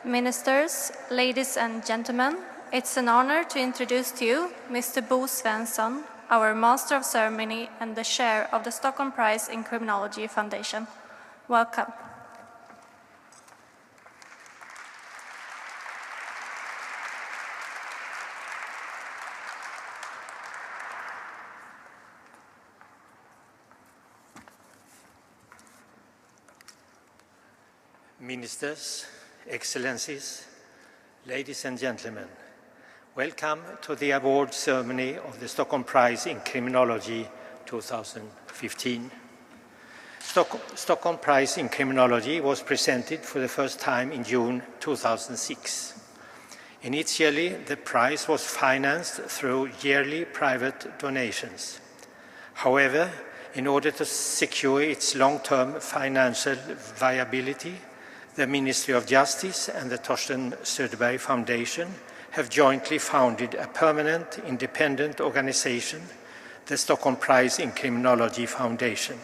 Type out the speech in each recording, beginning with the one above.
Ministers, ladies and gentlemen, it's an honor to introduce to you Mr. Bo Svensson, our Master of Ceremony and the Chair of the Stockholm Prize in Criminology Foundation. Welcome. Ministers, Excellencies, ladies and gentlemen, welcome to the award ceremony of the Stockholm Prize in Criminology 2015. Stockholm Prize in Criminology was presented for the first time in June 2006. Initially, the prize was financed through yearly private donations. However, in order to secure its long-term financial viability, the Ministry of Justice and the Torsten Söderberg Foundation have jointly founded a permanent independent organization, the Stockholm Prize in Criminology Foundation.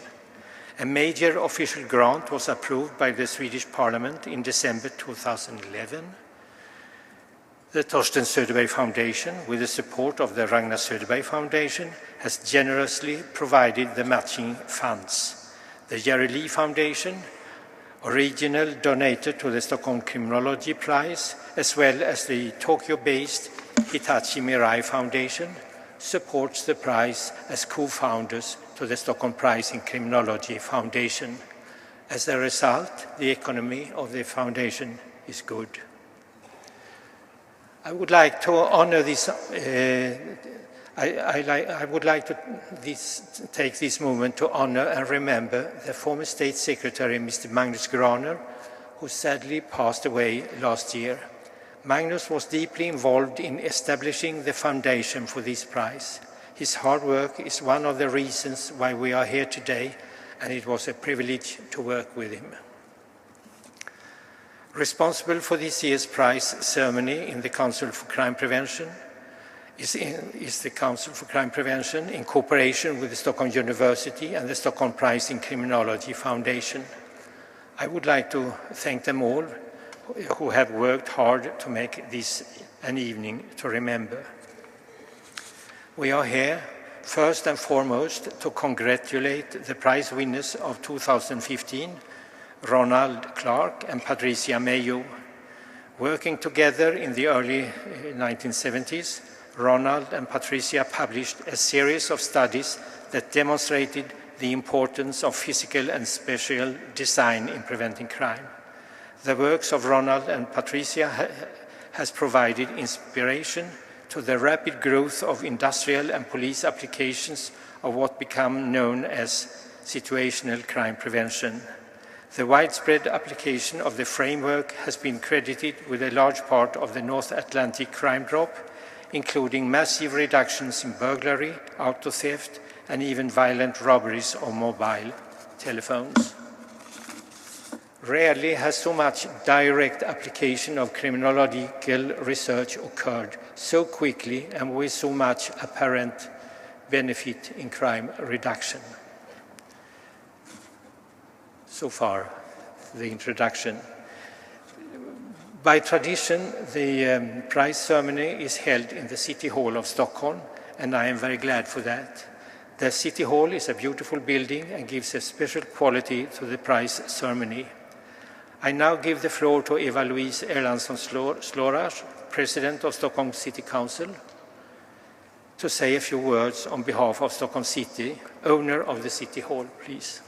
A major official grant was approved by the Swedish Parliament in December 2011. The Torsten Söderberg Foundation, with the support of the Ragnar Söderberg Foundation, has generously provided the matching funds. The Jerry Lee Foundation, original donator to the Stockholm Criminology Prize, as well as the Tokyo-based Hitachi Mirai Foundation, supports the prize as co-founders to the Stockholm Prize in Criminology Foundation. As a result, the economy of the foundation is good. I would like to honor this. I would like to take this moment to honor and remember the former State Secretary, Mr. Magnus Graner, who sadly passed away last year. Magnus was deeply involved in establishing the foundation for this prize. His hard work is one of the reasons why we are here today, and it was a privilege to work with him. Responsible for this year's prize ceremony in the Council for Crime Prevention is the Council for Crime Prevention in cooperation with the Stockholm University and the Stockholm Prize in Criminology Foundation. I would like to thank them all who have worked hard to make this an evening to remember. We are here first and foremost to congratulate the prize winners of 2015, Ronald Clark and Patricia Mayu. Working together in the early 1970s, Ronald and Patricia published a series of studies that demonstrated the importance of physical and spatial design in preventing crime. The works of Ronald and Patricia has provided inspiration to the rapid growth of industrial and police applications of what become known as situational crime prevention. The widespread application of the framework has been credited with a large part of the North Atlantic crime drop, including massive reductions in burglary, auto theft, and even violent robberies of mobile telephones. Rarely has so much direct application of criminological research occurred so quickly and with so much apparent benefit in crime reduction. So far, the introduction. By tradition, the prize ceremony is held in the City Hall of Stockholm, and I am very glad for that. The City Hall is a beautiful building and gives a special quality to the prize ceremony. I now give the floor to Eva-Louise Erlandsson-Slorach, President of Stockholm City Council, to say a few words on behalf of Stockholm City, owner of the City Hall, please.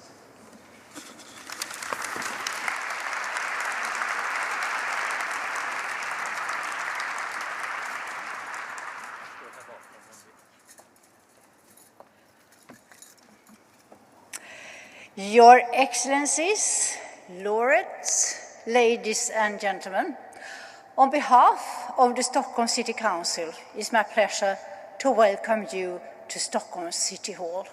Your Excellencies, laureates, ladies and gentlemen, on behalf of the Stockholm City Council, it's my pleasure to welcome you to Stockholm City Hall.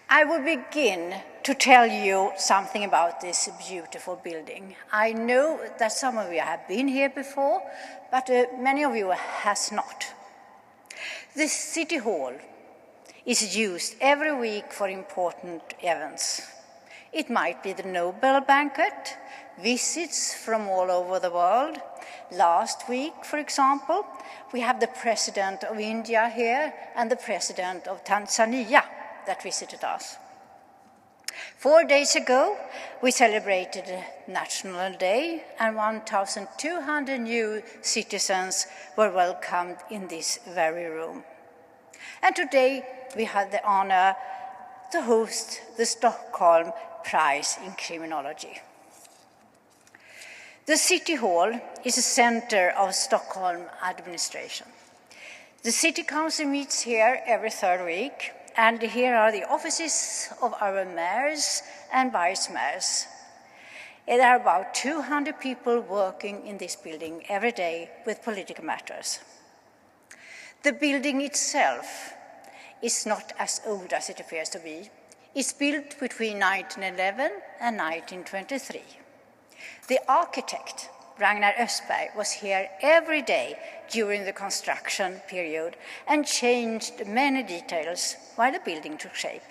I will begin to tell you something about this beautiful building. I know that some of you have been here before, but many of you has not. This City Hall is used every week for important events. It might be the Nobel banquet, visits from all over the world. Last week, for example, we have the President of India here and the President of Tanzania that visited us. 4 days ago, we celebrated National Day, and 1,200 new citizens were welcomed in this very room. And today, we have the honor to host the Stockholm Prize in Criminology. The City Hall is a center of Stockholm administration. The City Council meets here every third week, and here are the offices of our mayors and vice mayors. There are about 200 people working in this building every day with political matters. The building itself is not as old as it appears to be. It's built between 1911 and 1923. The architect, Ragnar Östberg, was here every day during the construction period and changed many details while the building took shape.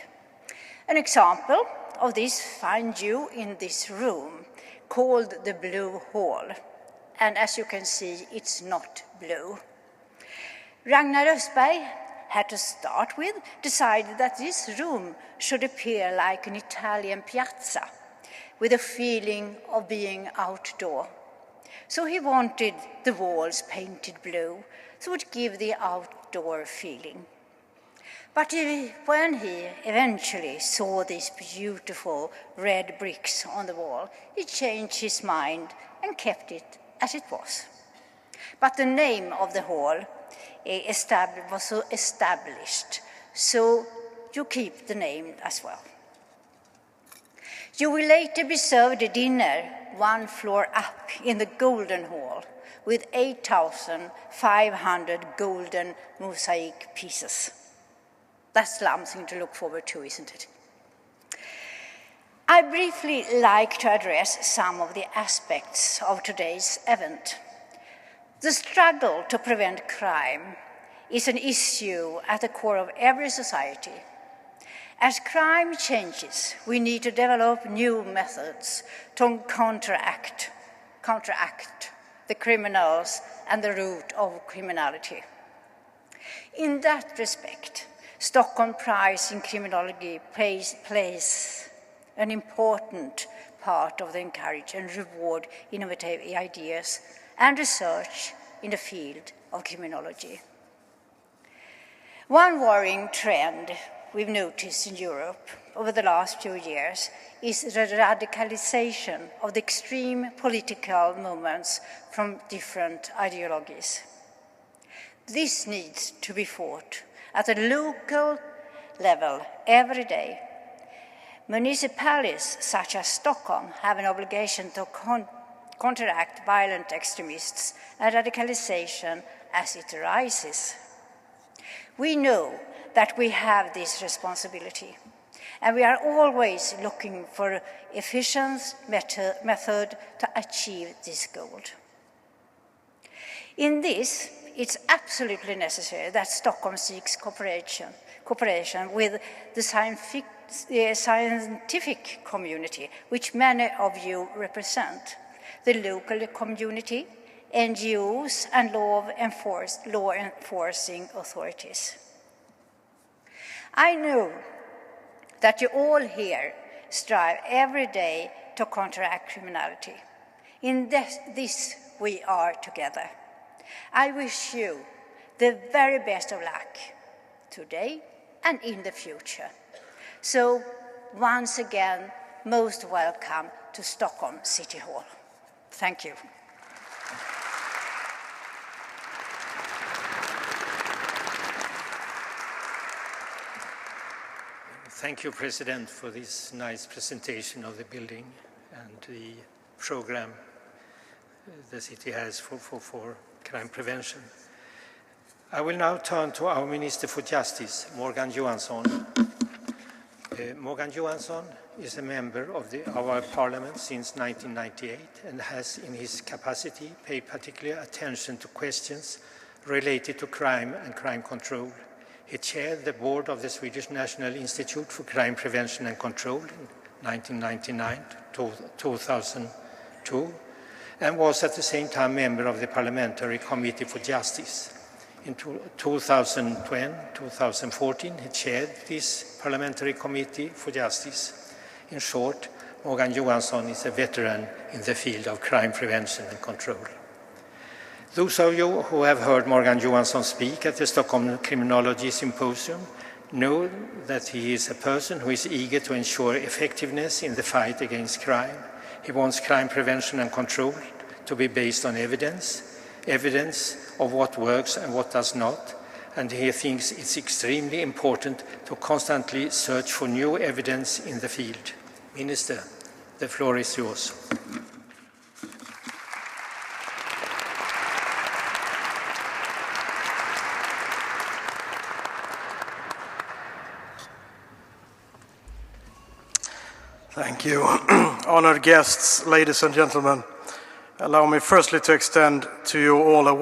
An example of this find you in this room called the Blue Hall. And as you can see, it's not blue. Ragnar Östberg had to start with decided that this room should appear like an Italian piazza with a feeling of being outdoor. So he wanted the walls painted blue, so it would give the outdoor feeling. But when he eventually saw these beautiful red bricks on the wall, he changed his mind and kept it as it was. But the name of the hall was so established, so you keep the name as well. You will later be served a dinner 1 floor up in the Golden Hall with 8,500 golden mosaic pieces. That's something to look forward to, isn't it? I briefly like to address some of the aspects of today's event. The struggle to prevent crime is an issue at the core of every society. As crime changes, we need to develop new methods to counteract the criminals and the root of criminality. In that respect, Stockholm Prize in Criminology plays an important part of the encourage and reward innovative ideas and research in the field of criminology. One worrying trend we've noticed in Europe over the last few years is the radicalization of the extreme political movements from different ideologies. This needs to be fought at a local level every day. Municipalities such as Stockholm have an obligation to counteract violent extremists and radicalization as it arises. We know that we have this responsibility, and we are always looking for efficient method to achieve this goal. In this, it's absolutely necessary that Stockholm seeks cooperation with the scientific community, which many of you represent, the local community, NGOs, and law enforcing authorities. I know that you all here strive every day to counteract criminality. In this we are together. I wish you the very best of luck today and in the future. So once again, most welcome to Stockholm City Hall. Thank you. Thank you, President, for this nice presentation of the building and the program the city has for crime prevention. I will now turn to our Minister for Justice, Morgan Johansson. Morgan Johansson is a member of our Parliament since 1998 and has, in his capacity, paid particular attention to questions related to crime and crime control. He chaired the board of the Swedish National Institute for Crime Prevention and Control in 1999 to 2002. 1992 and was at the same time member of the Parliamentary Committee for Justice. In 2010-2014, he chaired this Parliamentary Committee for Justice. In short, Morgan Johansson is a veteran in the field of crime prevention and control. Those of you who have heard Morgan Johansson speak at the Stockholm Criminology Symposium know that he is a person who is eager to ensure effectiveness in the fight against crime. He wants crime prevention and control to be based on evidence of what works and what does not, and he thinks it's extremely important to constantly search for new evidence in the field. Minister, the floor is yours. Thank you. Honored guests, ladies and gentlemen, allow me firstly to extend to you all a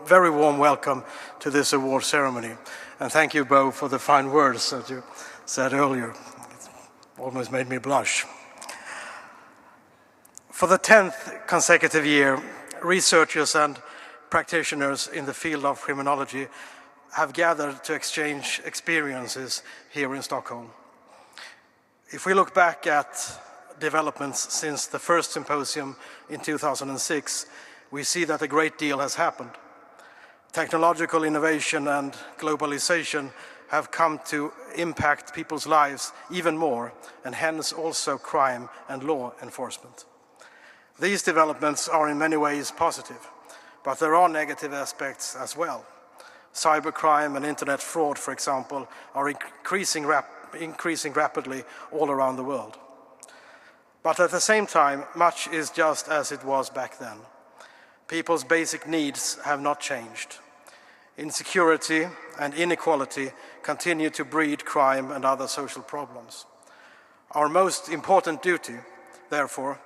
very warm welcome to this award ceremony. And thank you, Bo, for the fine words that you said earlier. It almost made me blush. For the 10th consecutive year, researchers and practitioners in the field of criminology have gathered to exchange experiences here in Stockholm. If we look back at developments since the first symposium in 2006, we see that a great deal has happened. Technological innovation and globalization have come to impact people's lives even more, and hence also crime and law enforcement. These developments are in many ways positive, but there are negative aspects as well. Cybercrime and internet fraud, for example, are increasing rapidly all around the world. But at the same time, much is just as it was back then. People's basic needs have not changed. Insecurity and inequality continue to breed crime and other social problems. Our most important duty, therefore,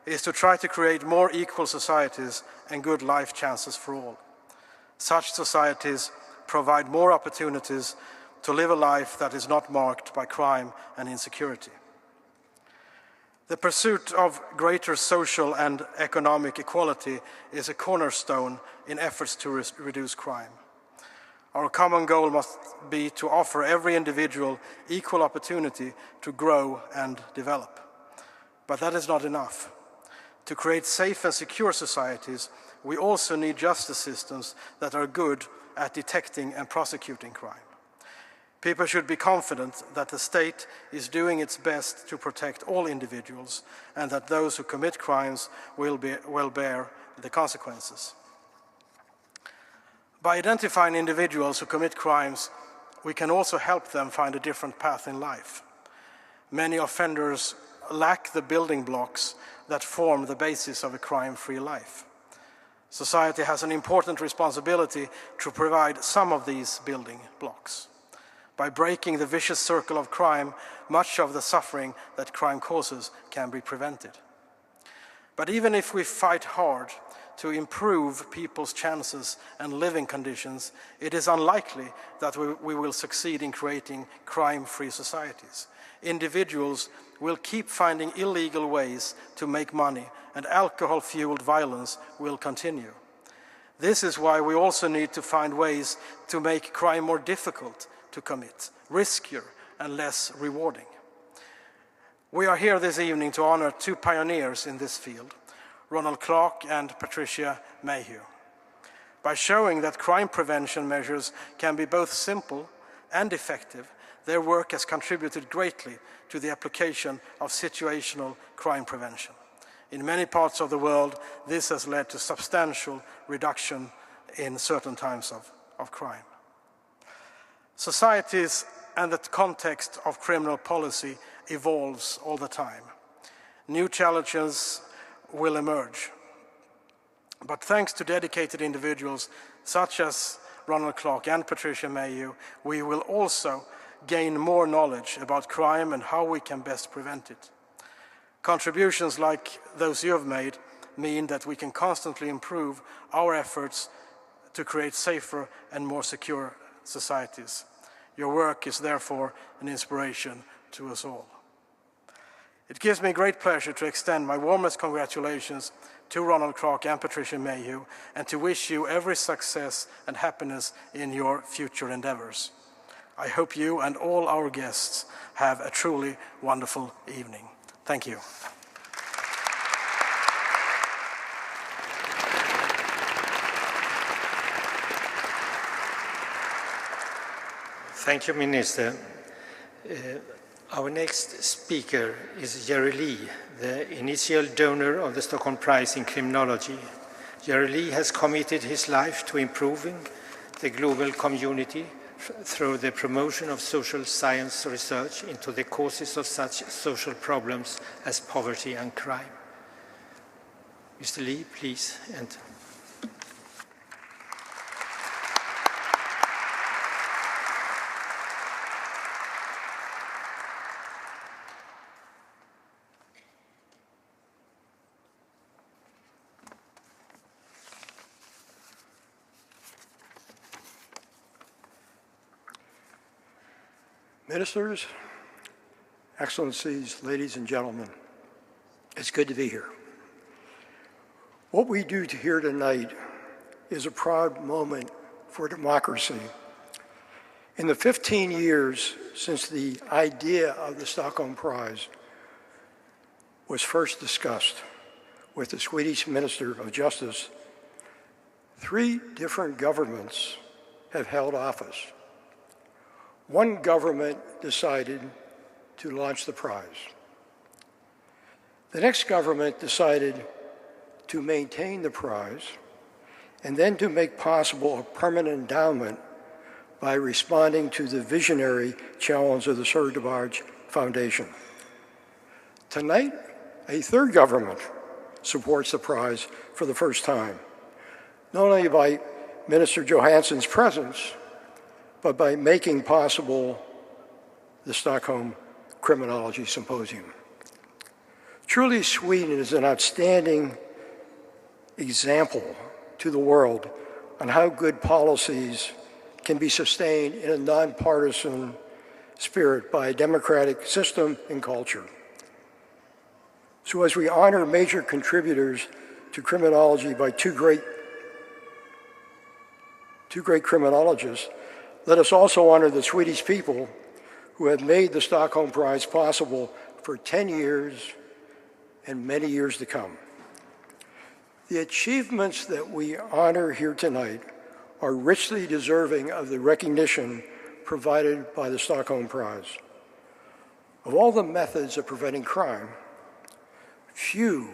is to try to create more equal societies and good life chances for all. Such societies provide more opportunities to live a life that is not marked by crime and insecurity. The pursuit of greater social and economic equality is a cornerstone in efforts to reduce crime. Our common goal must be to offer every individual equal opportunity to grow and develop. But that is not enough. To create safe and secure societies, we also need justice systems that are good at detecting and prosecuting crime. People should be confident that the state is doing its best to protect all individuals and that those who commit crimes will bear the consequences. By identifying individuals who commit crimes, we can also help them find a different path in life. Many offenders lack the building blocks that form the basis of a crime-free life. Society has an important responsibility to provide some of these building blocks. By breaking the vicious circle of crime, much of the suffering that crime causes can be prevented. But even if we fight hard to improve people's chances and living conditions, it is unlikely that we will succeed in creating crime-free societies. Individuals will keep finding illegal ways to make money, and alcohol-fueled violence will continue. This is why we also need to find ways to make crime more difficult to commit, riskier and less rewarding. We are here this evening to honor two pioneers in this field, Ronald Clark and Patricia Mayhew. By showing that crime prevention measures can be both simple and effective, their work has contributed greatly to the application of situational crime prevention. In many parts of the world, this has led to substantial reduction in certain types of crime. Societies and the context of criminal policy evolves all the time. New challenges will emerge. But thanks to dedicated individuals such as Ronald Clark and Patricia Mayu, we will also gain more knowledge about crime and how we can best prevent it. Contributions like those you have made mean that we can constantly improve our efforts to create safer and more secure societies. Your work is therefore an inspiration to us all. It gives me great pleasure to extend my warmest congratulations to Ronald Clark and Patricia Mayhew, and to wish you every success and happiness in your future endeavors. I hope you and all our guests have a truly wonderful evening. Thank you. Thank you, Minister. Our next speaker is Jerry Lee, the initial donor of the Stockholm Prize in Criminology. Jerry Lee has committed his life to improving the global community through the promotion of social science research into the causes of such social problems as poverty and crime. Mr. Lee, please enter. Ministers, Excellencies, ladies and gentlemen, it's good to be here. What we do here tonight is a proud moment for democracy. In the 15 years since the idea of the Stockholm Prize was first discussed with the Swedish Minister of Justice, 3 different governments have held office. One government decided to launch the prize. The next government decided to maintain the prize and then to make possible a permanent endowment by responding to the visionary challenge of the Söderberg Foundation. Tonight, a third government supports the prize for the first time, not only by Minister Johansson's presence, but by making possible the Stockholm Criminology Symposium. Truly, Sweden is an outstanding example to the world on how good policies can be sustained in a nonpartisan spirit by a democratic system and culture. So as we honor major contributors to criminology by two great criminologists, let us also honor the Swedish people who have made the Stockholm Prize possible for 10 years and many years to come. The achievements that we honor here tonight are richly deserving of the recognition provided by the Stockholm Prize. Of all the methods of preventing crime, few,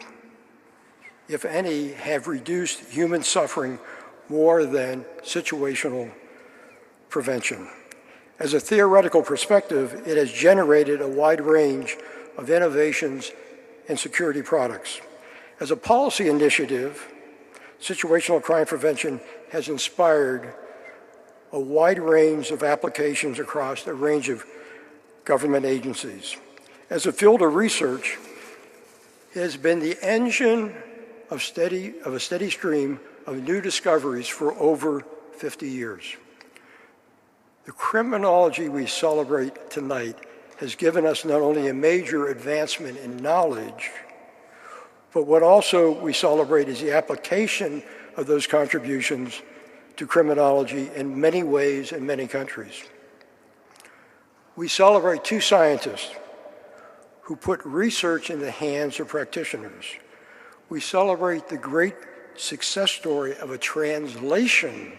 if any, have reduced human suffering more than situational prevention. As a theoretical perspective, it has generated a wide range of innovations and security products. As a policy initiative, situational crime prevention has inspired a wide range of applications across a range of government agencies. As a field of research, it has been the engine of a steady stream of new discoveries for over 50 years. The criminology we celebrate tonight has given us not only a major advancement in knowledge, but what also we celebrate is the application of those contributions to criminology in many ways in many countries. We celebrate 2 scientists who put research in the hands of practitioners. We celebrate the great success story of a translation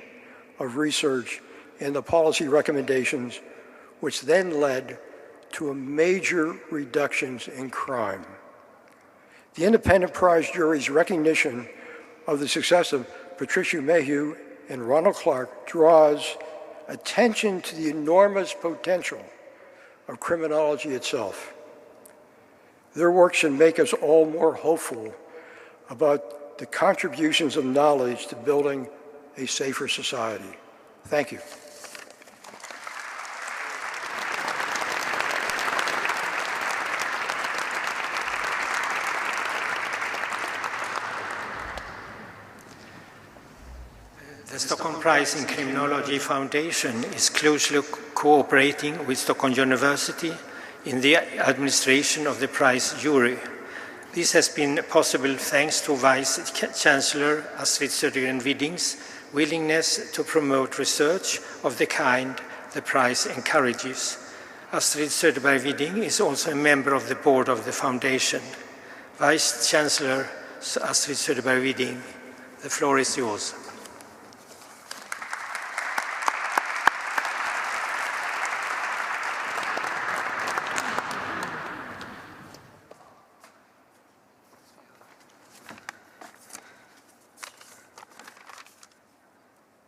of research and the policy recommendations, which then led to a major reductions in crime. The independent prize jury's recognition of the success of Patricia Mayhew and Ronald Clark draws attention to the enormous potential of criminology itself. Their work should make us all more hopeful about the contributions of knowledge to building a safer society. Thank you. The Stockholm Prize in Criminology Foundation is closely cooperating with Stockholm University in the administration of the prize jury. This has been possible thanks to Vice Chancellor Astrid Södergren-Widing's willingness to promote research of the kind the prize encourages. Astrid Söderberg-Widing is also a member of the board of the foundation. Vice Chancellor Astrid Söderberg-Widing, the floor is yours.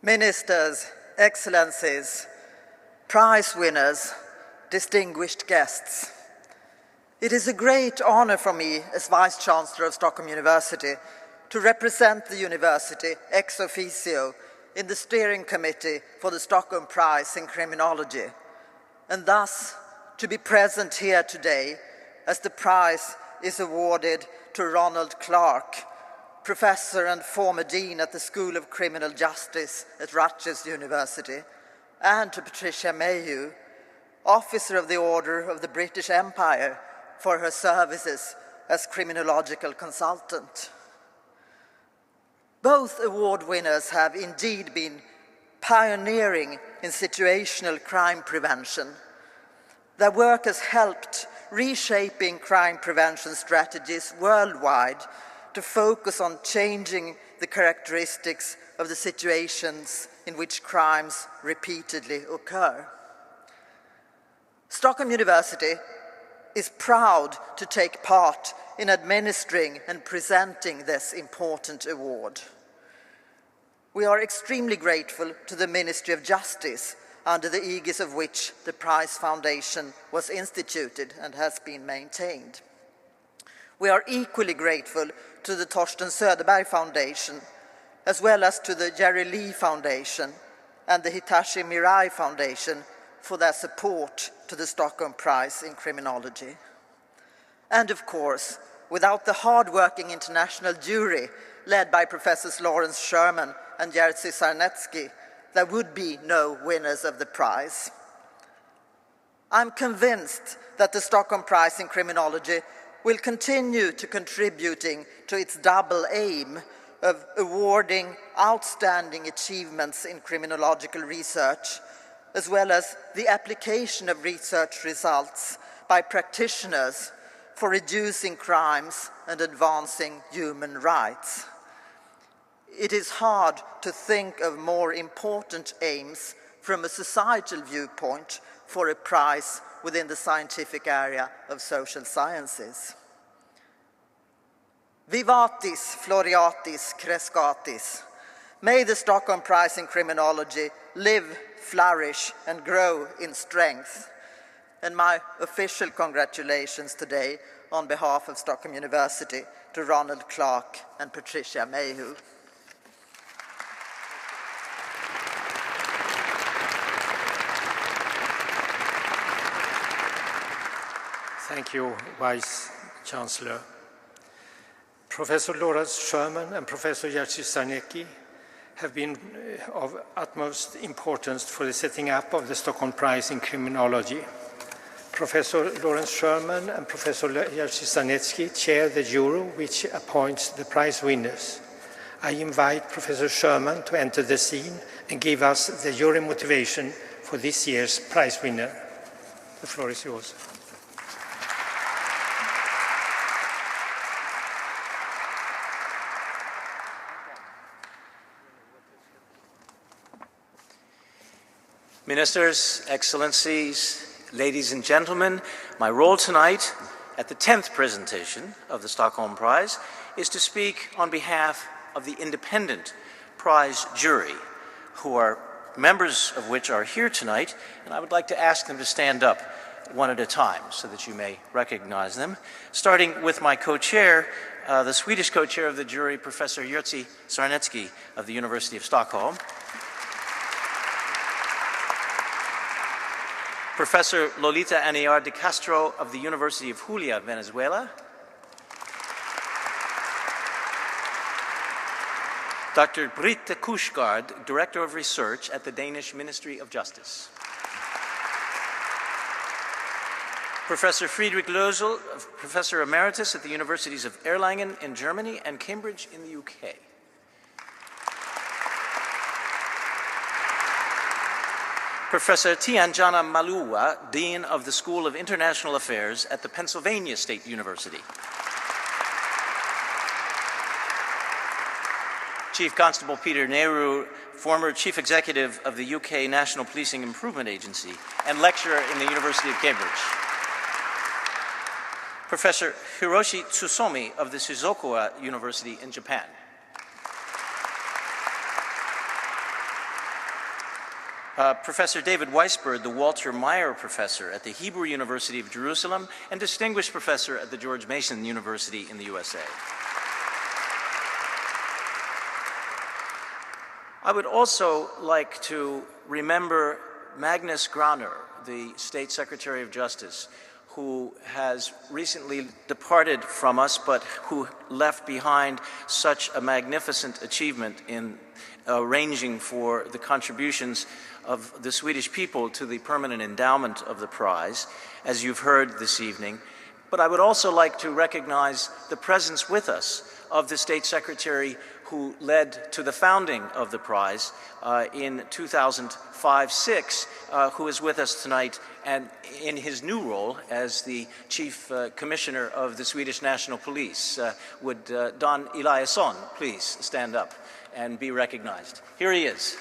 Ministers, Excellencies, prize winners, distinguished guests. It is a great honor for me as Vice-Chancellor of Stockholm University to represent the university ex officio in the steering committee for the Stockholm Prize in Criminology, and thus to be present here today as the prize is awarded to Ronald Clark, Professor and former Dean at the School of Criminal Justice at Rutgers University, and to Patricia Mayu, Officer of the Order of the British Empire, for her services as criminological consultant. Both award winners have indeed been pioneering in situational crime prevention. Their work has helped reshaping crime prevention strategies worldwide to focus on changing the characteristics of the situations in which crimes repeatedly occur. Stockholm University is proud to take part in administering and presenting this important award. We are extremely grateful to the Ministry of Justice, under the aegis of which the Prize Foundation was instituted and has been maintained. We are equally grateful to the Torsten Söderberg Foundation, as well as to the Jerry Lee Foundation and the Hitachi Mirai Foundation for their support to the Stockholm Prize in Criminology. And of course, without the hard-working international jury led by Professors Lawrence Sherman and Jerzy Sarnecki, there would be no winners of the prize. I'm convinced that the Stockholm Prize in Criminology will continue to contributing to its double aim of awarding outstanding achievements in criminological research, as well as the application of research results by practitioners for reducing crimes and advancing human rights. It is hard to think of more important aims from a societal viewpoint for a prize within the scientific area of social sciences. Vivatis, Floriatis, Crescatis. May the Stockholm Prize in Criminology live, flourish, and grow in strength. And my official congratulations today on behalf of Stockholm University to Ronald Clark and Patricia Mayhew. Thank you, Vice Chancellor. Professor Lawrence Sherman and Professor Jerzy Sarnecki have been of utmost importance for the setting up of the Stockholm Prize in Criminology. Professor Lawrence Sherman and Professor Jerzy Sarnecki chair the jury which appoints the prize winners. I invite Professor Sherman to enter the scene and give us the jury motivation for this year's prize winner. The floor is yours. Ministers, Excellencies, ladies and gentlemen, my role tonight at the 10th presentation of the Stockholm Prize is to speak on behalf of the independent prize jury, who are members of which are here tonight, and I would like to ask them to stand up one at a time so that you may recognize them, starting with my co-chair, the Swedish co-chair of the jury, Professor Jerzy Sarnecki of the University of Stockholm, Professor Lolita Aniar de Castro of the University of Julia, Venezuela, Dr. Britte Kushgard, Director of Research at the Danish Ministry of Justice, Professor Friedrich Lösel, Professor Emeritus at the Universities of Erlangen in Germany and Cambridge in the UK. Professor Tianjana Malua, Dean of the School of International Affairs at the Pennsylvania State University. Chief Constable Peter Nehru, former Chief Executive of the UK National Policing Improvement Agency and lecturer in the University of Cambridge. Professor Hiroshi Tsusomi of the Shizuoka University in Japan. Professor David Weisberg, the Walter Meyer Professor at the Hebrew University of Jerusalem and Distinguished Professor at the George Mason University in the USA. I would also like to remember Magnus Graner, the State Secretary of Justice, who has recently departed from us, but who left behind such a magnificent achievement in arranging for the contributions of the Swedish people to the permanent endowment of the prize, as you've heard this evening. But I would also like to recognize the presence with us of the State Secretary who led to the founding of the prize in 2005-06, who is with us tonight and in his new role as the Chief Commissioner of the Swedish National Police. Would Dan Eliasson please stand up and be recognized? Here he is.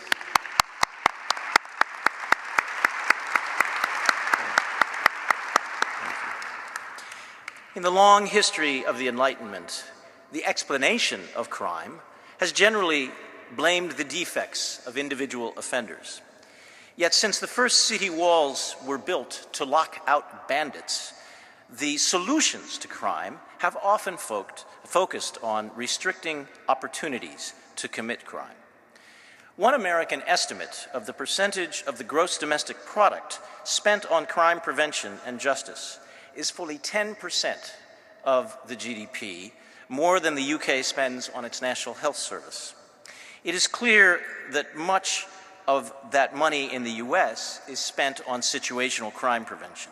In the long history of the Enlightenment, the explanation of crime has generally blamed the defects of individual offenders. Yet since the first city walls were built to lock out bandits, the solutions to crime have often focused on restricting opportunities to commit crime. One American estimate of the percentage of the gross domestic product spent on crime prevention and justice is fully 10% of the GDP, more than the UK spends on its National Health Service. It is clear that much of that money in the US is spent on situational crime prevention,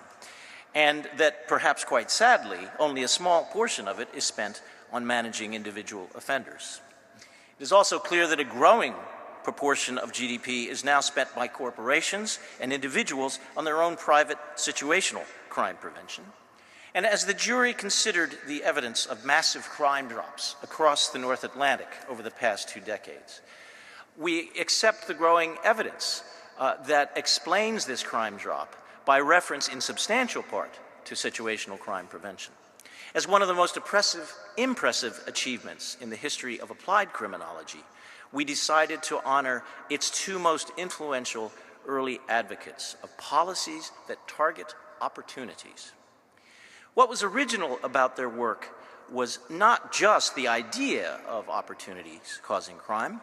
and that perhaps quite sadly, only a small portion of it is spent on managing individual offenders. It is also clear that a growing proportion of GDP is now spent by corporations and individuals on their own private situational crime prevention. And as the jury considered the evidence of massive crime drops across the North Atlantic over the past 2 decades, we accept the growing evidence that explains this crime drop by reference in substantial part to situational crime prevention. As one of the most impressive achievements in the history of applied criminology, we decided to honor its 2 most influential early advocates of policies that target opportunities. What was original about their work was not just the idea of opportunities causing crime.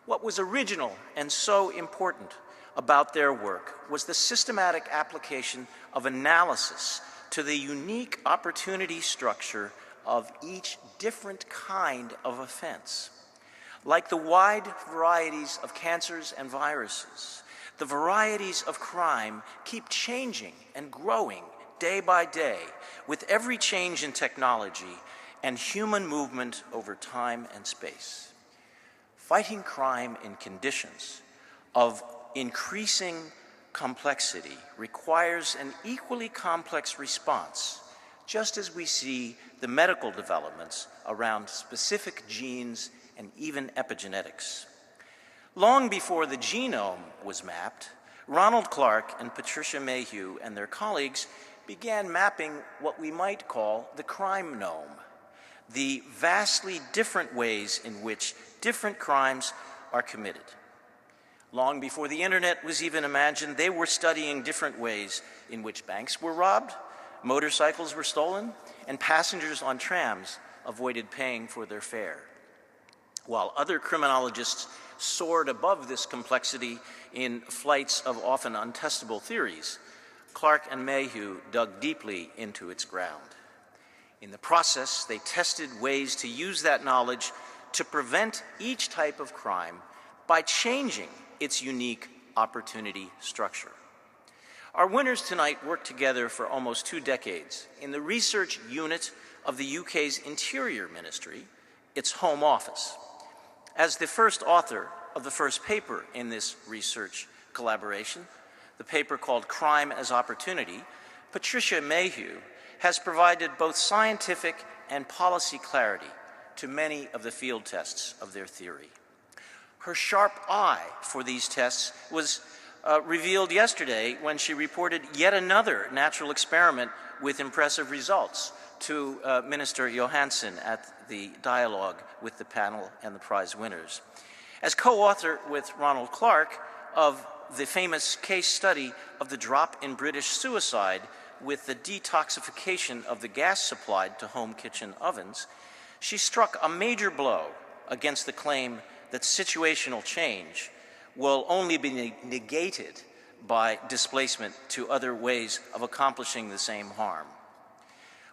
What was original and so important about their work was the systematic application of analysis to the unique opportunity structure of each different kind of offense. Like the wide varieties of cancers and viruses, the varieties of crime keep changing and growing day by day with every change in technology and human movement over time and space. Fighting crime in conditions of increasing complexity requires an equally complex response, just as we see the medical developments around specific genes and even epigenetics. Long before the genome was mapped, Ronald Clark and Patricia Mayhew and their colleagues began mapping what we might call the crime-nome, the vastly different ways in which different crimes are committed. Long before the internet was even imagined, they were studying different ways in which banks were robbed, motorcycles were stolen, and passengers on trams avoided paying for their fare. While other criminologists soared above this complexity in flights of often untestable theories, Clarke and Mayhew dug deeply into its ground. In the process, they tested ways to use that knowledge to prevent each type of crime by changing its unique opportunity structure. Our winners tonight worked together for almost 2 decades in the research unit of the UK's Interior Ministry, its Home Office. As the first author of the first paper in this research collaboration, the paper called Crime as Opportunity, Patricia Mayhew has provided both scientific and policy clarity to many of the field tests of their theory. Her sharp eye for these tests was revealed yesterday when she reported yet another natural experiment with impressive results to Minister Johansson at the dialogue with the panel and the prize winners. As co-author with Ronald Clark of the famous case study of the drop in British suicide with the detoxification of the gas supplied to home kitchen ovens, she struck a major blow against the claim that situational change will only be negated by displacement to other ways of accomplishing the same harm.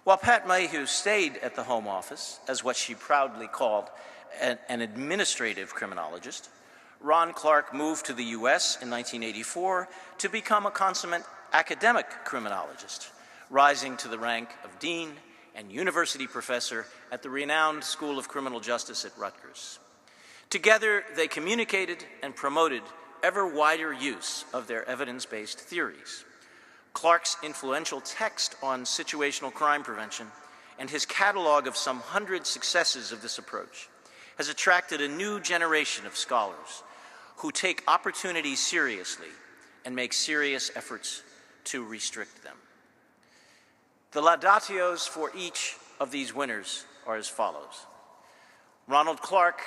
While Pat Mayhew stayed at the Home Office as what she proudly called an administrative criminologist, Ron Clark moved to the US in 1984 to become a consummate academic criminologist, rising to the rank of dean and university professor at the renowned School of Criminal Justice at Rutgers. Together, they communicated and promoted ever wider use of their evidence-based theories. Clark's influential text on situational crime prevention and his catalog of some 100 successes of this approach has attracted a new generation of scholars who take opportunities seriously and make serious efforts to restrict them. The laudatios for each of these winners are as follows. Ronald Clark,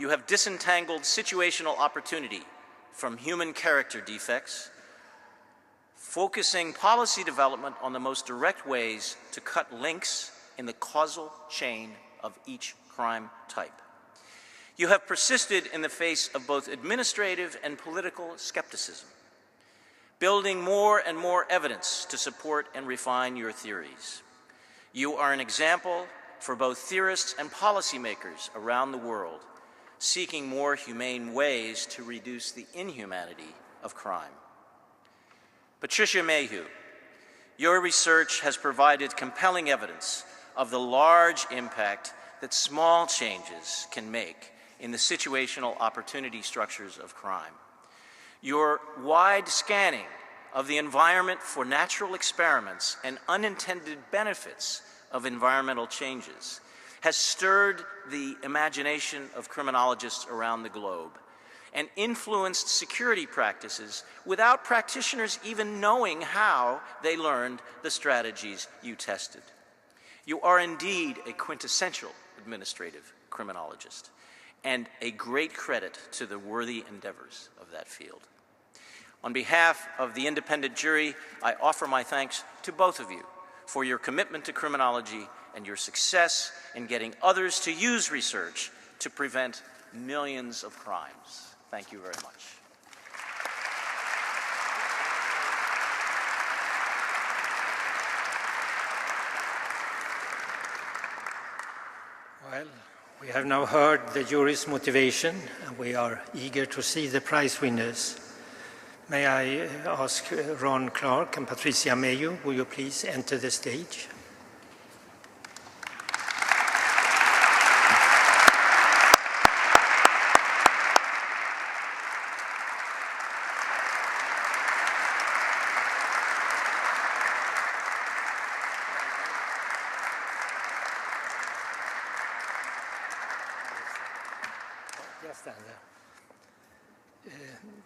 you have disentangled situational opportunity from human character defects, focusing policy development on the most direct ways to cut links in the causal chain of each crime type. You have persisted in the face of both administrative and political skepticism, building more and more evidence to support and refine your theories. You are an example for both theorists and policymakers around the world, seeking more humane ways to reduce the inhumanity of crime. Patricia Mayhew, your research has provided compelling evidence of the large impact that small changes can make in the situational opportunity structures of crime. Your wide scanning of the environment for natural experiments and unintended benefits of environmental changes has stirred the imagination of criminologists around the globe and influenced security practices without practitioners even knowing how they learned the strategies you tested. You are indeed a quintessential administrative criminologist and a great credit to the worthy endeavors of that field. On behalf of the independent jury, I offer my thanks to both of you for your commitment to criminology and your success in getting others to use research to prevent millions of crimes. Thank you very much. Well, we have now heard the jury's motivation, and we are eager to see the prize winners. May I ask Ron Clark and Patricia Mayu, will you please enter the stage? Just stand there.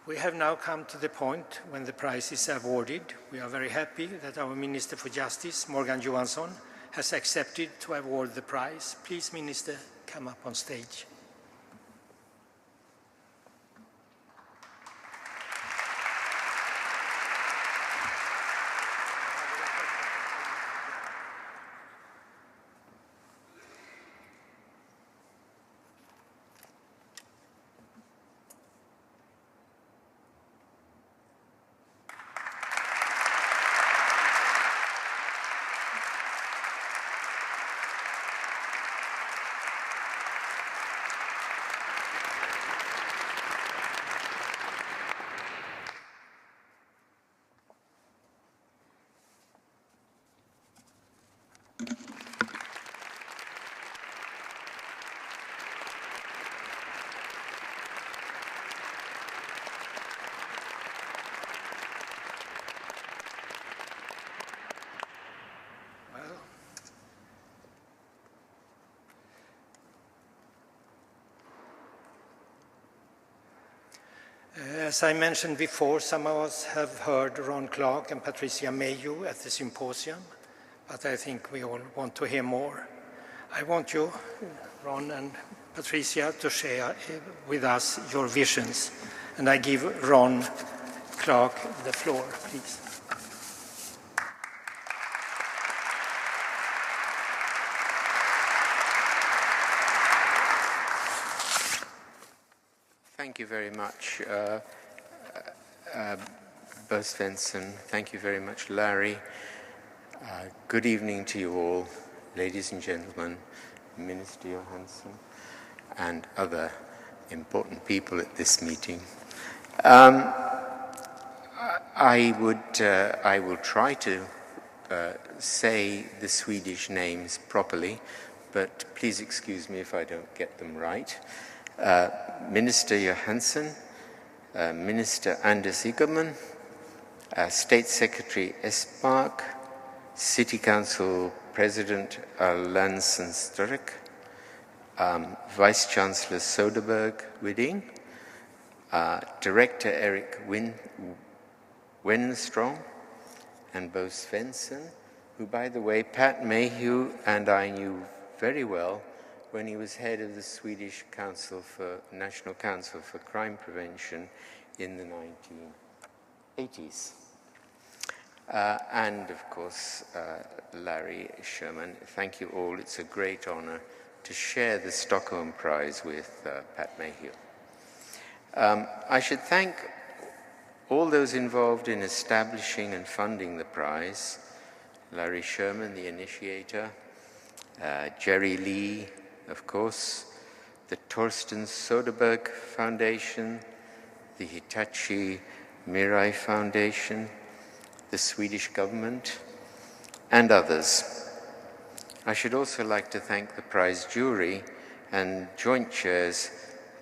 We have now come to the point when the prize is awarded. We are very happy that our Minister for Justice, Morgan Johansson, has accepted to award the prize. Please, Minister, come up on stage. As I mentioned before, some of us have heard Ron Clark and Patricia Mayu at the symposium, but I think we all want to hear more. I want you, Ron and Patricia, to share with us your visions, and I give Ron Clark the floor, please. Thank you very much, Bo Svensson. Thank you very much, Larry. Good evening to you all, ladies and gentlemen, Minister Johansson, and other important people at this meeting. I will try to say the Swedish names properly, but please excuse me if I don't get them right. Minister Johansson, Minister Anders Ygeman, State Secretary Espark, City Council President Lansen Sturek, Vice Chancellor Soderberg Widing, Director Eric Wenström, and Bo Svensson, who, by the way, Pat Mayhew and I knew very well when he was head of the Swedish National Council for Crime Prevention in the 1980s. And, of course, Larry Sherman. Thank you all. It's a great honor to share the Stockholm Prize with Pat Mayhew. I should thank all those involved in establishing and funding the prize: Larry Sherman, the initiator, Jerry Lee, of course, the Torsten Soderberg Foundation, the Hitachi Mirai Foundation, the Swedish government, and others. I should also like to thank the prize jury and joint chairs,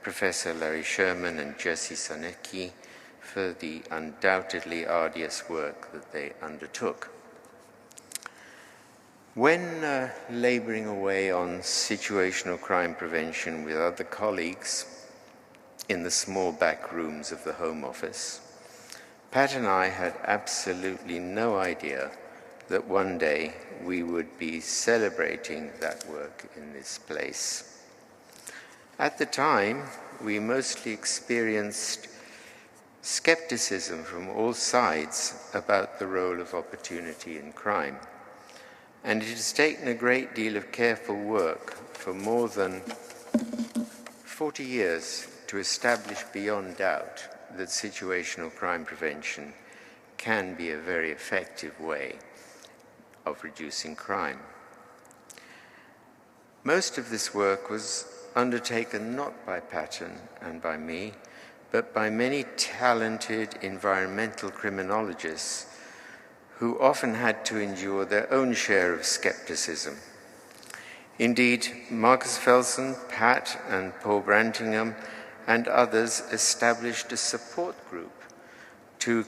Professor Larry Sherman and Jesse Sarnecki, for the undoubtedly arduous work that they undertook. When laboring away on situational crime prevention with other colleagues in the small back rooms of the Home Office, Pat and I had absolutely no idea that one day we would be celebrating that work in this place. At the time, we mostly experienced skepticism from all sides about the role of opportunity in crime. And it has taken a great deal of careful work for more than 40 years to establish beyond doubt that situational crime prevention can be a very effective way of reducing crime. Most of this work was undertaken not by Patton and by me, but by many talented environmental criminologists who often had to endure their own share of skepticism. Indeed, Marcus Felsen, Pat, and Paul Brantingham, and others established a support group to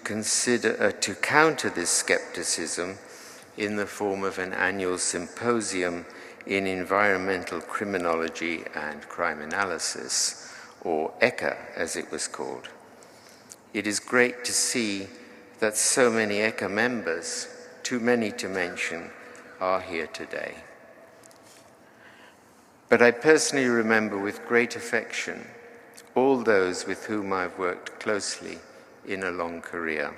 counter this skepticism in the form of an annual symposium in environmental criminology and crime analysis, or ECCA as it was called. It is great to see that so many ECCA members, too many to mention, are here today. But I personally remember with great affection all those with whom I've worked closely in a long career.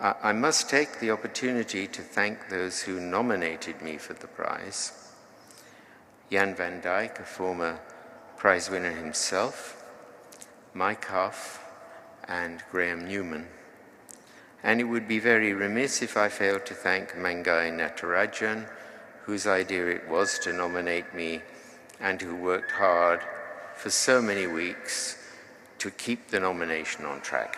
I must take the opportunity to thank those who nominated me for the prize. Jan van Dijk, a former prize winner himself, Mike Huff, and Graham Newman. And it would be very remiss if I failed to thank Mangai Natarajan, whose idea it was to nominate me and who worked hard for so many weeks to keep the nomination on track.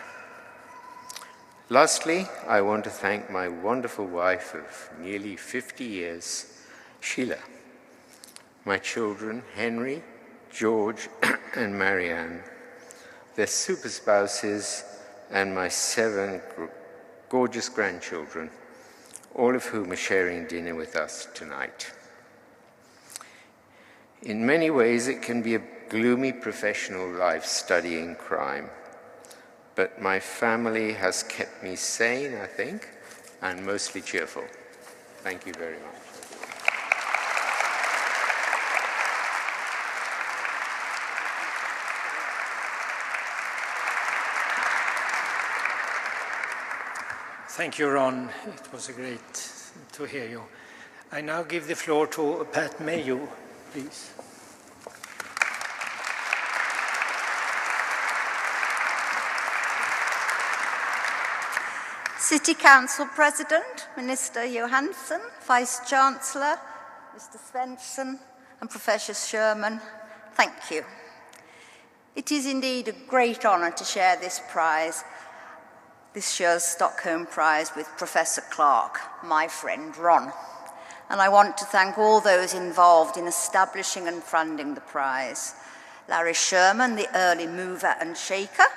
Lastly, I want to thank my wonderful wife of nearly 50 years, Sheila, my children, Henry, George, and Marianne, their super spouses, and my 7 gorgeous grandchildren, all of whom are sharing dinner with us tonight. In many ways, it can be a gloomy professional life studying crime, but my family has kept me sane, I think, and mostly cheerful. Thank you very much. Thank you, Ron. It was great to hear you. I now give the floor to Pat Mayu, please. City Council President, Minister Johansson, Vice Chancellor, Mr. Svensson, and Professor Sherman, thank you. It is indeed a great honour to share this prize, this year's Stockholm Prize, with Professor Clark, my friend Ron. And I want to thank all those involved in establishing and funding the prize. Larry Sherman, the early mover and shaker,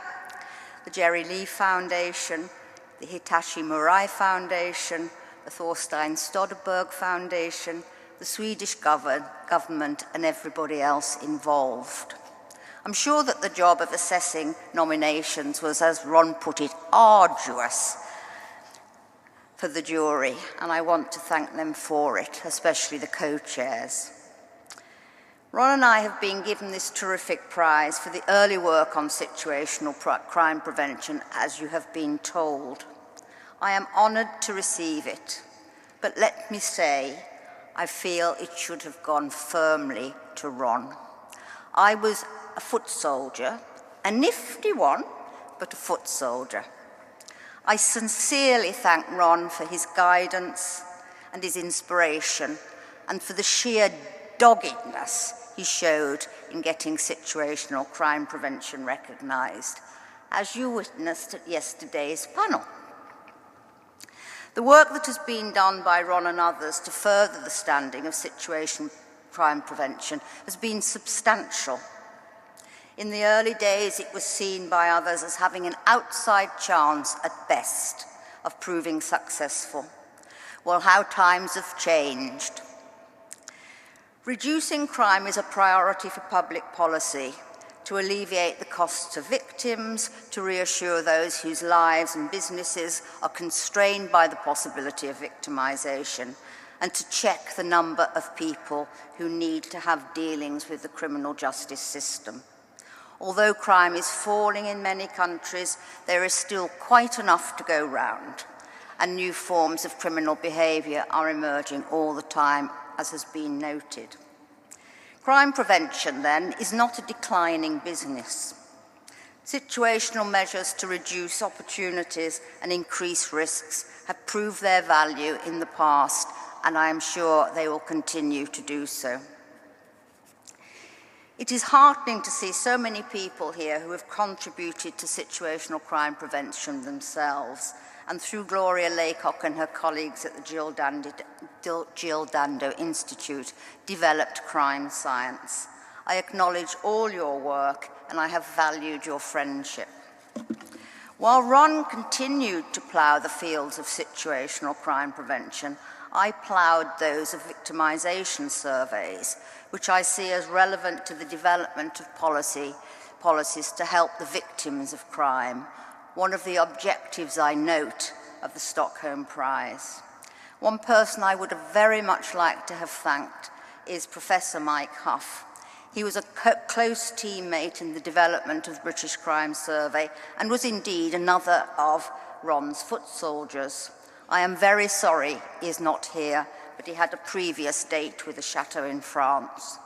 the Jerry Lee Foundation, the Hitachi Murai Foundation, the Thorstein Stoderberg Foundation, the Swedish government, and everybody else involved. I'm sure that the job of assessing nominations was, as Ron put it, arduous for the jury, and I want to thank them for it, especially the co-chairs. Ron and I have been given this terrific prize for the early work on situational crime prevention, as you have been told. I am honoured to receive it, but let me say, I feel it should have gone firmly to Ron. I was a foot soldier, a nifty one, but a foot soldier. I sincerely thank Ron for his guidance and his inspiration, and for the sheer doggedness he showed in getting situational crime prevention recognised, as you witnessed at yesterday's panel. The work that has been done by Ron and others to further the standing of situational crime prevention has been substantial. In the early days, it was seen by others as having an outside chance at best of proving successful. Well, how times have changed. Reducing crime is a priority for public policy, to alleviate the costs of victims, to reassure those whose lives and businesses are constrained by the possibility of victimisation, and to check the number of people who need to have dealings with the criminal justice system. Although crime is falling in many countries, there is still quite enough to go round, and new forms of criminal behaviour are emerging all the time, as has been noted. Crime prevention, then, is not a declining business. Situational measures to reduce opportunities and increase risks have proved their value in the past, and I am sure they will continue to do so. It is heartening to see so many people here who have contributed to situational crime prevention themselves, and through Gloria Laycock and her colleagues at the Jill Dando Institute, developed crime science. I acknowledge all your work, and I have valued your friendship. While Ron continued to plough the fields of situational crime prevention, I ploughed those of victimisation surveys, which I see as relevant to the development of policies to help the victims of crime, one of the objectives I note of the Stockholm Prize. One person I would have very much liked to have thanked is Professor Mike Huff. He was a close teammate in the development of the British Crime Survey and was indeed another of Ron's foot soldiers. I am very sorry he is not here, but he had a previous date with the Chateau in France.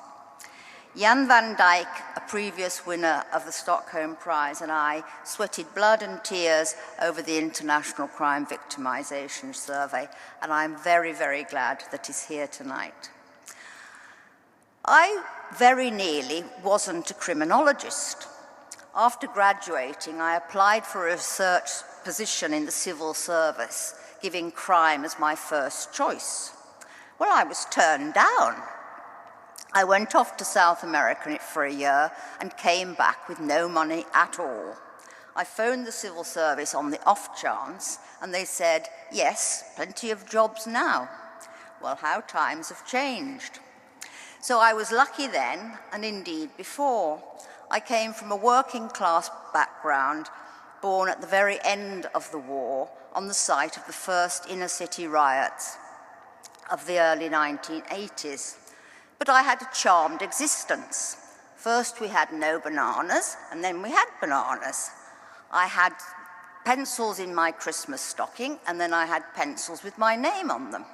Jan van Dijk, a previous winner of the Stockholm Prize, and I sweated blood and tears over the International Crime Victimisation Survey, and I'm very, very glad that he's here tonight. I very nearly wasn't a criminologist. After graduating, I applied for a research position in the civil service, giving crime as my first choice. Well, I was turned down. I went off to South America for a year and came back with no money at all. I phoned the civil service on the off chance, and they said, yes, plenty of jobs now. Well, how times have changed. So I was lucky then, and indeed before. I came from a working class background, born at the very end of the war on the site of the first inner city riots of the early 1980s. But I had a charmed existence. First we had no bananas, and then we had bananas. I had pencils in my Christmas stocking, and then I had pencils with my name on them.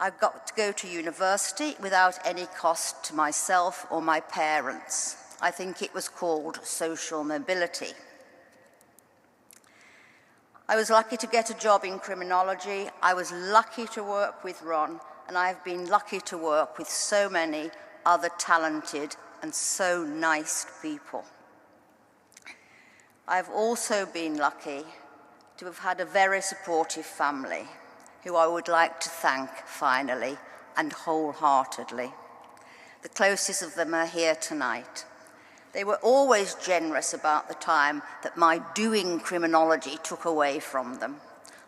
I got to go to university without any cost to myself or my parents. I think it was called social mobility. I was lucky to get a job in criminology. I was lucky to work with Ron, and I've been lucky to work with so many other talented and so nice people. I've also been lucky to have had a very supportive family, who I would like to thank finally and wholeheartedly. The closest of them are here tonight. They were always generous about the time that my doing criminology took away from them.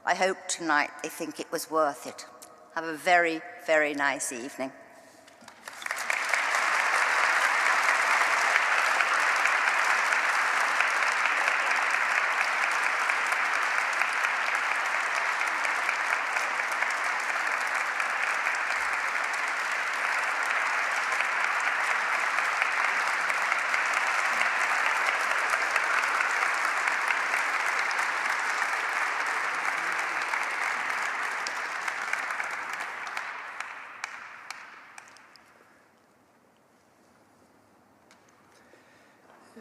I hope tonight they think it was worth it. Have a very, very nice evening.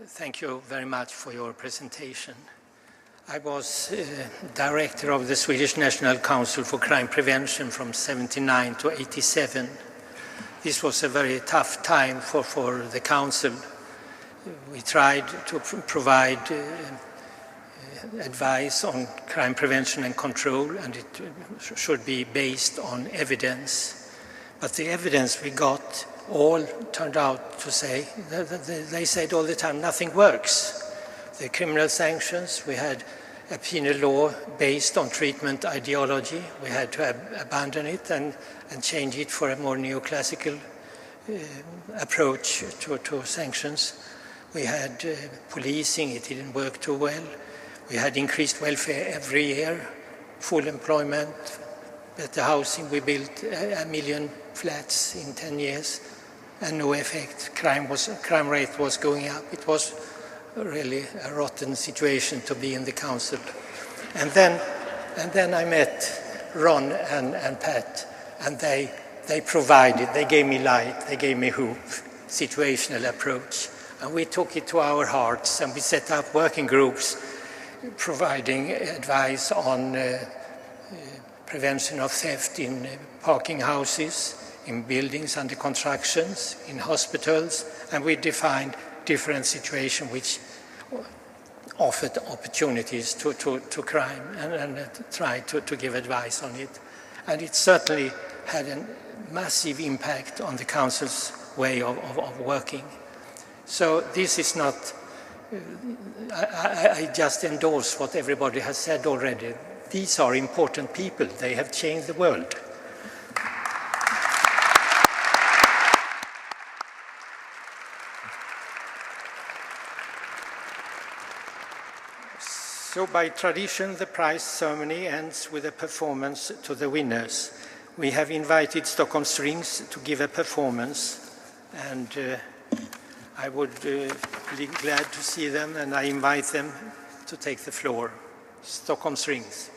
Thank you very much for your presentation. I was director of the Swedish National Council for Crime Prevention from 79 to 87. This was a very tough time for the council. We tried to provide advice on crime prevention and control, and it should be based on evidence. But the evidence we got all turned out to say, they said all the time, nothing works. The criminal sanctions, we had a penal law based on treatment ideology. We had to abandon it and change it for a more neoclassical approach to sanctions. We had policing, it didn't work too well. We had increased welfare every year, full employment, better housing. We built 1 million flats in 10 years. And no effect. Crime rate was going up. It was really a rotten situation to be in the council. And then I met Ron and Pat, and they provided, they gave me light, they gave me hope, situational approach. And we took it to our hearts, and we set up working groups providing advice on prevention of theft in parking houses, in buildings under constructions, in hospitals, and we defined different situations which offered opportunities to crime and tried to give advice on it. And it certainly had a massive impact on the council's way of working. So this is not, I just endorse what everybody has said already. These are important people. They have changed the world. So by tradition, the prize ceremony ends with a performance to the winners. We have invited Stockholm Strings to give a performance, and I would be glad to see them, and I invite them to take the floor. Stockholm Strings.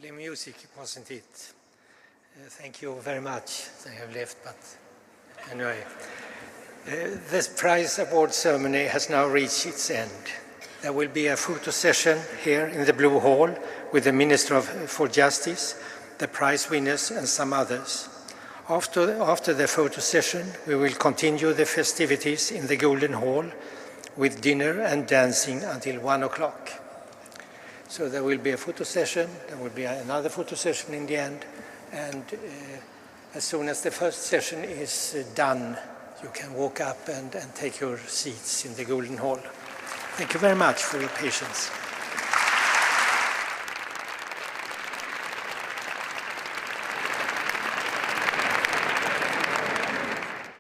Lovely music, wasn't it? Thank you very much. They have left, but anyway. This prize award ceremony has now reached its end. There will be a photo session here in the Blue Hall with the Minister for Justice, the prize winners and some others. After the photo session, we will continue the festivities in the Golden Hall with dinner and dancing until 1 o'clock. So there will be a photo session, there will be another photo session in the end, and as soon as the first session is done, you can walk up and take your seats in the Golden Hall. Thank you very much for your patience.